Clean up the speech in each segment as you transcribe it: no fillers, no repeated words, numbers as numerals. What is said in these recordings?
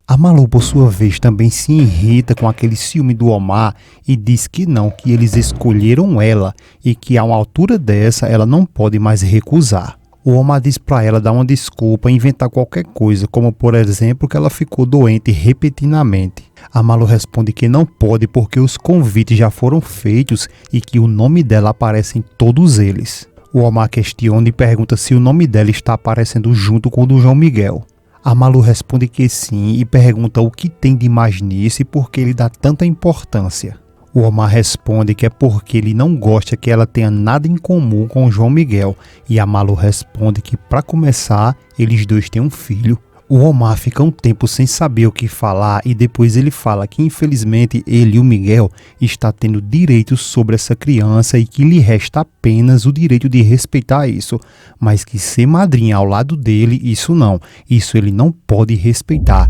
A Malu, por sua vez, também se irrita com aquele ciúme do Omar e diz que não, que eles escolheram ela e que a uma altura dessa ela não pode mais recusar. O Omar diz para ela dar uma desculpa e inventar qualquer coisa, como por exemplo que ela ficou doente repentinamente. A Malu responde que não pode porque os convites já foram feitos e que o nome dela aparece em todos eles. O Omar questiona e pergunta se o nome dela está aparecendo junto com o do João Miguel. A Malu responde que sim e pergunta o que tem de mais nisso e por que ele dá tanta importância. O Omar responde que é porque ele não gosta que ela tenha nada em comum com o João Miguel e a Malu responde que para começar eles dois têm um filho. O Omar fica um tempo sem saber o que falar e depois ele fala que infelizmente ele e o Miguel está tendo direitos sobre essa criança e que lhe resta apenas o direito de respeitar isso, mas que ser madrinha ao lado dele, isso não, isso ele não pode respeitar.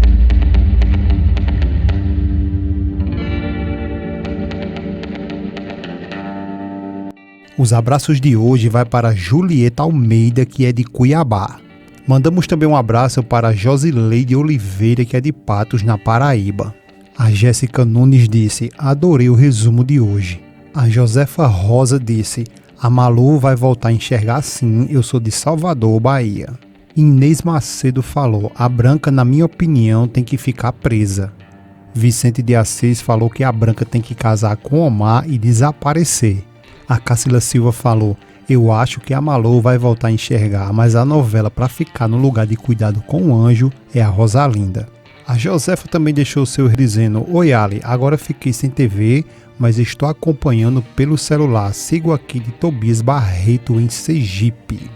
Os abraços de hoje vai para Julieta Almeida, que é de Cuiabá. Mandamos também um abraço para Josileide Oliveira, que é de Patos, na Paraíba. A Jéssica Nunes disse, adorei o resumo de hoje. A Josefa Rosa disse, a Malu vai voltar a enxergar sim, eu sou de Salvador, Bahia. Inês Macedo falou, a Branca, na minha opinião, tem que ficar presa. Vicente de Assis falou que a Branca tem que casar com Omar e desaparecer. A Cássila Silva falou, eu acho que a Malu vai voltar a enxergar, mas a novela para ficar no lugar de cuidado com o anjo é a Rosalinda. A Josefa também deixou seu dizendo, oi Ali, agora fiquei sem TV, mas estou acompanhando pelo celular, sigo aqui de Tobias Barreto em Sergipe.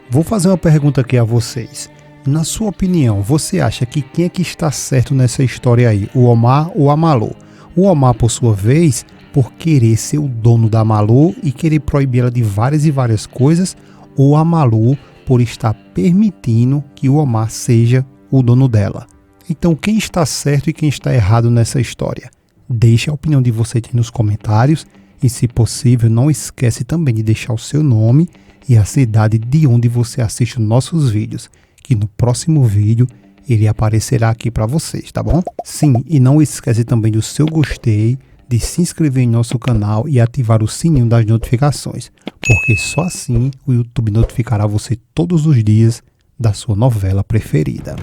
Vou fazer uma pergunta aqui a vocês. Na sua opinião, você acha que quem é que está certo nessa história aí, o Omar ou a Malu? O Omar, por sua vez, por querer ser o dono da Malu e querer proibir ela de várias e várias coisas, ou a Malu por estar permitindo que o Omar seja o dono dela. Então, quem está certo e quem está errado nessa história? Deixe a opinião de vocês aqui nos comentários e, se possível, não esquece também de deixar o seu nome e a cidade de onde você assiste os nossos vídeos, que no próximo vídeo ele aparecerá aqui para vocês, tá bom? Sim, e não esquece também do seu gostei, de se inscrever em nosso canal e ativar o sininho das notificações, porque só assim o YouTube notificará você todos os dias da sua novela preferida.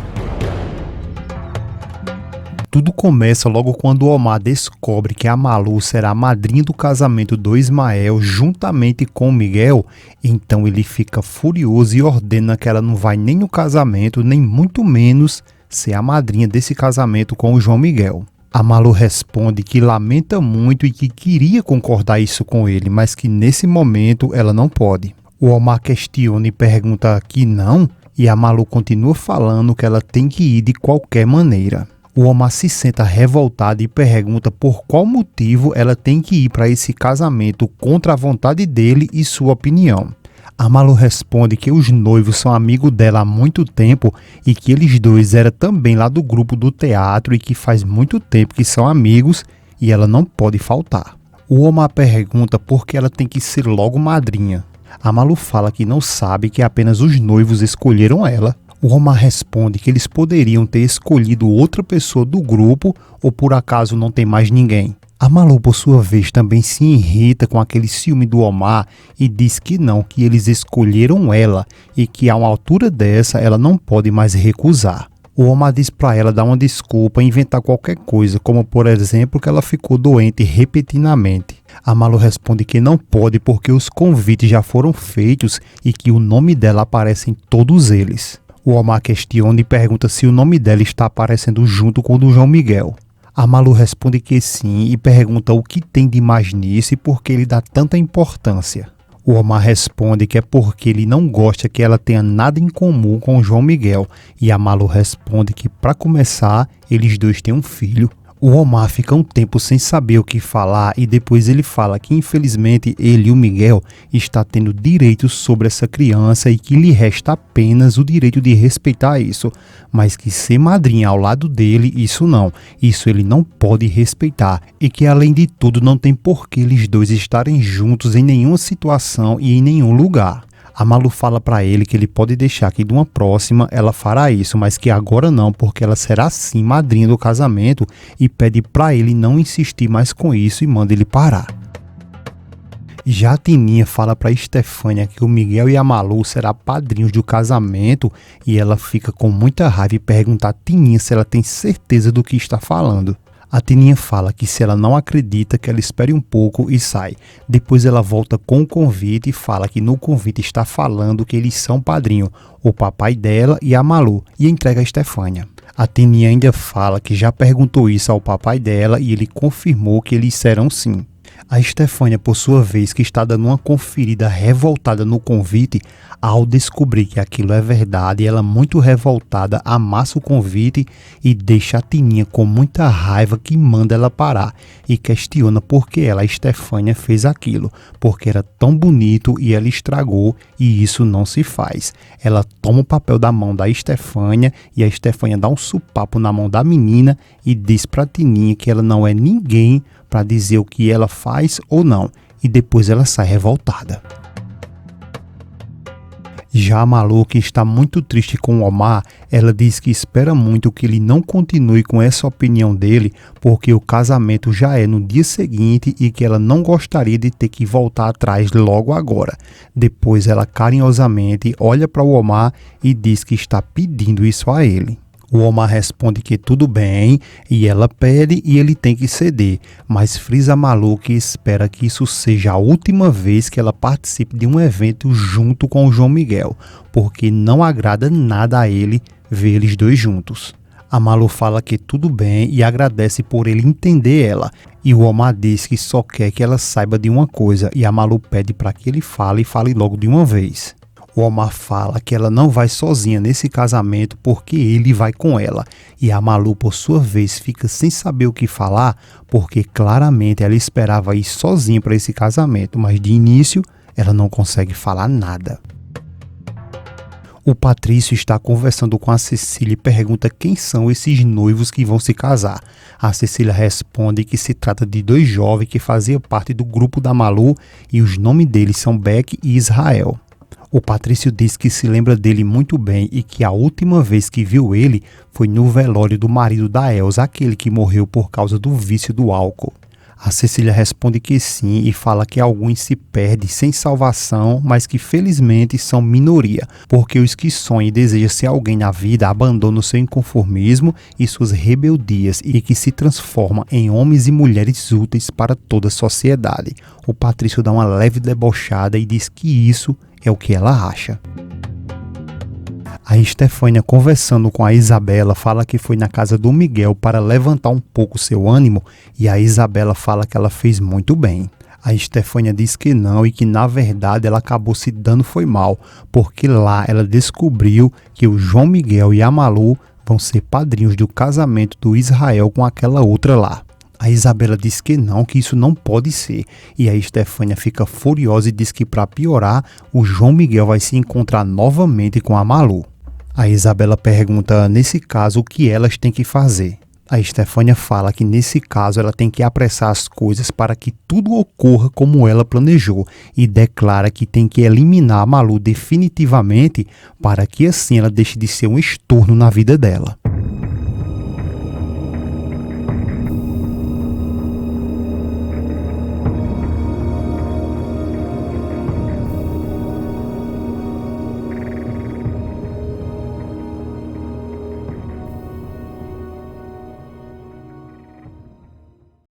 Tudo começa logo quando o Omar descobre que a Malu será a madrinha do casamento do Ismael juntamente com o Miguel, então ele fica furioso e ordena que ela não vai nem no casamento, nem muito menos ser a madrinha desse casamento com o João Miguel. A Malu responde que lamenta muito e que queria concordar isso com ele, mas que nesse momento ela não pode. O Omar questiona e pergunta que não, e a Malu continua falando que ela tem que ir de qualquer maneira. O Omar se senta revoltado e pergunta por qual motivo ela tem que ir para esse casamento contra a vontade dele e sua opinião. A Malu responde que os noivos são amigos dela há muito tempo e que eles dois eram também lá do grupo do teatro e que faz muito tempo que são amigos e ela não pode faltar. O Omar pergunta por que ela tem que ser logo madrinha. A Malu fala que não sabe, que apenas os noivos escolheram ela. O Omar responde que eles poderiam ter escolhido outra pessoa do grupo ou por acaso não tem mais ninguém. A Malu, por sua vez, também se irrita com aquele ciúme do Omar e diz que não, que eles escolheram ela e que a uma altura dessa ela não pode mais recusar. O Omar diz para ela dar uma desculpa e inventar qualquer coisa, como por exemplo que ela ficou doente repentinamente. A Malu responde que não pode porque os convites já foram feitos e que o nome dela aparece em todos eles. O Omar questiona e pergunta se o nome dela está aparecendo junto com o do João Miguel. A Malu responde que sim e pergunta o que tem de mais nisso e por que ele dá tanta importância. O Omar responde que é porque ele não gosta que ela tenha nada em comum com o João Miguel e a Malu responde que para começar eles dois têm um filho. O Omar fica um tempo sem saber o que falar e depois ele fala que infelizmente ele e o Miguel está tendo direitos sobre essa criança e que lhe resta apenas o direito de respeitar isso, mas que ser madrinha ao lado dele, isso não, isso ele não pode respeitar e que além de tudo não tem por que eles dois estarem juntos em nenhuma situação e em nenhum lugar. A Malu fala para ele que ele pode deixar que de uma próxima ela fará isso, mas que agora não, porque ela será sim madrinha do casamento, e pede para ele não insistir mais com isso e manda ele parar. Já a Tininha fala para Estefânia que o Miguel e a Malu serão padrinhos do casamento, e ela fica com muita raiva e pergunta a Tininha se ela tem certeza do que está falando. A Tininha fala que se ela não acredita, que ela espere um pouco e sai. Depois ela volta com o convite e fala que no convite está falando que eles são padrinhos, o papai dela e a Malu, e entrega a Estefânia. A Tininha ainda fala que já perguntou isso ao papai dela e ele confirmou que eles serão sim. A Estefânia, por sua vez, que está dando uma conferida revoltada no convite, ao descobrir que aquilo é verdade, ela muito revoltada amassa o convite e deixa a Tininha com muita raiva, que manda ela parar e questiona por que ela, a Estefânia, fez aquilo, porque era tão bonito e ela estragou, e isso não se faz. Ela toma o papel da mão da Estefânia e a Estefânia dá um supapo na mão da menina e diz para a Tininha que ela não é ninguém para dizer o que ela faz ou não, e depois ela sai revoltada. Já a Malu, que está muito triste com o Omar, ela diz que espera muito que ele não continue com essa opinião dele, porque o casamento já é no dia seguinte e que ela não gostaria de ter que voltar atrás logo agora. Depois ela carinhosamente olha para o Omar e diz que está pedindo isso a ele. O Omar responde que tudo bem e ela pede e ele tem que ceder, mas frisa a Malu que espera que isso seja a última vez que ela participe de um evento junto com o João Miguel, porque não agrada nada a ele ver eles dois juntos. A Malu fala que tudo bem e agradece por ele entender ela, e o Omar diz que só quer que ela saiba de uma coisa, e a Malu pede para que ele fale e fale logo de uma vez. O Omar fala que ela não vai sozinha nesse casamento porque ele vai com ela. E a Malu, por sua vez, fica sem saber o que falar, porque claramente ela esperava ir sozinha para esse casamento, mas de início ela não consegue falar nada. O Patrício está conversando com a Cecília e pergunta quem são esses noivos que vão se casar. A Cecília responde que se trata de dois jovens que faziam parte do grupo da Malu e os nomes deles são Beck e Israel. O Patrício diz que se lembra dele muito bem e que a última vez que viu ele foi no velório do marido da Elza, aquele que morreu por causa do vício do álcool. A Cecília responde que sim e fala que alguns se perdem sem salvação, mas que felizmente são minoria, porque os que sonham e desejam ser alguém na vida abandonam seu inconformismo e suas rebeldias e que se transformam em homens e mulheres úteis para toda a sociedade. O Patrício dá uma leve debochada e diz que isso é o que ela acha. A Estefânia, conversando com a Isabela, fala que foi na casa do Miguel para levantar um pouco seu ânimo, e a Isabela fala que ela fez muito bem. A Estefânia diz que não e que na verdade ela acabou se dando foi mal, porque lá ela descobriu que o João Miguel e a Malu vão ser padrinhos do casamento do Israel com aquela outra lá. A Isabela diz que não, que isso não pode ser, e a Estefânia fica furiosa e diz que para piorar, o João Miguel vai se encontrar novamente com a Malu. A Isabela pergunta, nesse caso, o que elas têm que fazer. A Estefânia fala que nesse caso ela tem que apressar as coisas para que tudo ocorra como ela planejou e declara que tem que eliminar a Malu definitivamente para que assim ela deixe de ser um estorno na vida dela.